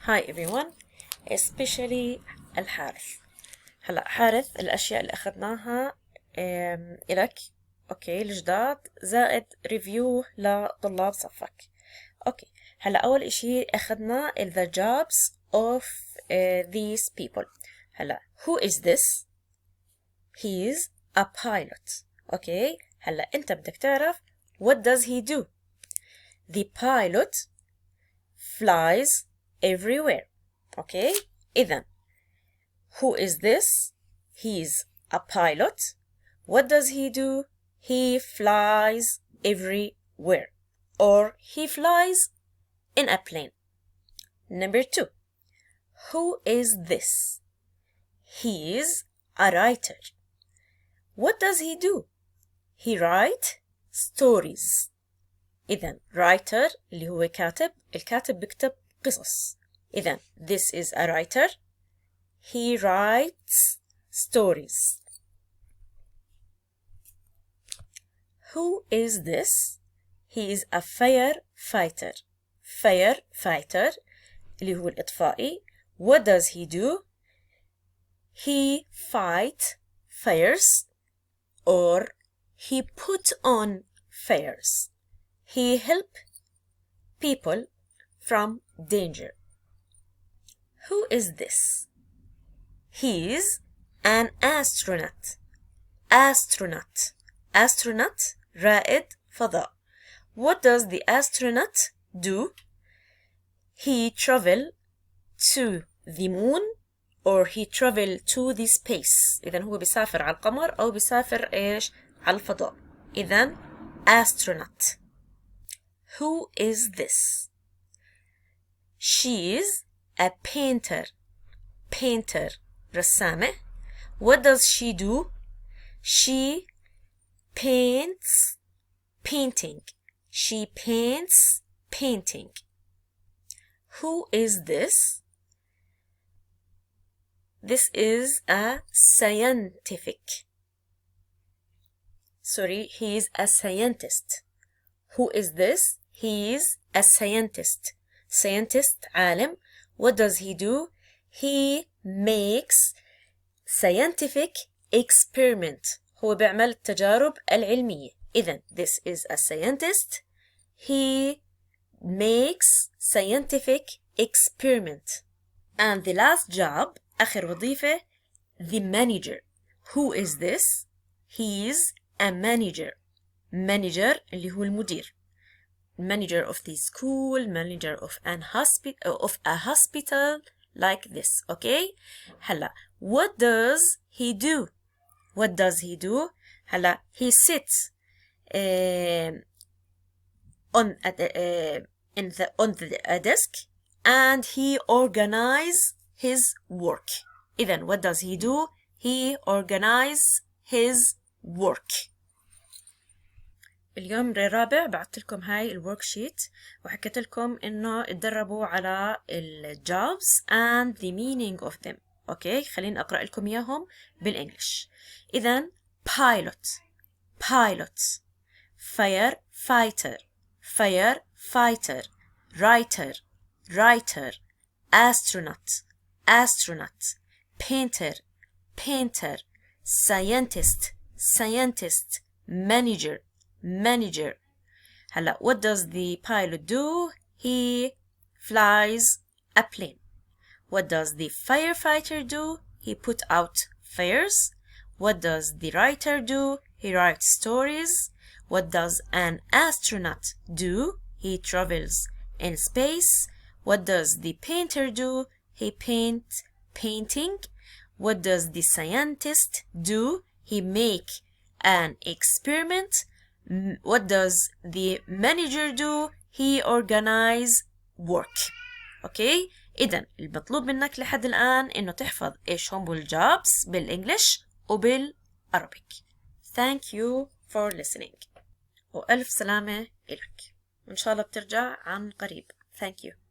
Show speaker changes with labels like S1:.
S1: Hi everyone, especially الحارث. هلا حارث الأشياء اللي أخذناها إلك أوكي الجداد زائد ريفيو لطلاب صفك. أوكي هلا أول إشي أخذنا the jobs of these people. هلا who is this? He is a pilot. أوكي هلا أنت بدك تعرف what does he do? The pilot flies everywhere. Okay, إذن who is this? He's a pilot. What does he do? He flies everywhere, or he flies in a plane. Number 2, who is this? He is a writer. What does he do? He writes stories. إذن writer اللي هو كاتب، الكاتب بيكتب قصص. إذن this is a writer. He writes stories. Who is this? He is a firefighter. Firefighter اللي هو الإطفائي. What does he do? He fight fires, or he put on fires. He help people from danger. Who is this? He is an astronaut. Astronaut. Astronaut رائد فضاء. What does the astronaut do? He travel to the moon, or he travel to the space. إذن هو بيسافر على القمر أو بيسافر إيش على الفضاء. إذن astronaut. Who is this? She is a painter. Painter رسامة. What does she do? She paints painting. She paints painting. Who is this? This is a scientific. Sorry, he is a scientist. Who is this? He is a scientist. Scientist عالم. What does he do? He makes scientific experiment. هو بيعمل التجارب العلمية. إذن this is a scientist. He makes scientific experiment. And the last job, آخر وظيفة, the manager. Who is this? He is a manager. Manager اللي هو المدير. Manager of the school, manager of a hospital, like this. Okay? هلا what does he do? What does he do? هلا he sits on a desk and he organize his work. إذن what does he do? He organize his work. اليوم الرابع بعثت لكم هاي الورك شيت وحكيت لكم انه اتدربوا على الجوبز and the meaning of them. اوكي خليني اقرا لكم اياهم بالانجلش. اذا pilot, pilot, firefighter, firefighter, writer, writer, astronaut, astronaut, painter, painter, scientist, scientist, manager, manager. هلا what does the pilot do? He flies a plane. What does the firefighter do? He put out fires. What does the writer do? He writes stories. What does an astronaut do? He travels in space. What does the painter do? He paints painting. What does the scientist do? He make an experiment. What does the manager do? He organize work. Okay? إذن المطلوب منك لحد الآن إنه تحفظ إيش هم الجوبز بالإنجليش وبالعربيك. Thank you for listening. وألف سلامة إلك. وإن شاء الله بترجع عن قريب. Thank you.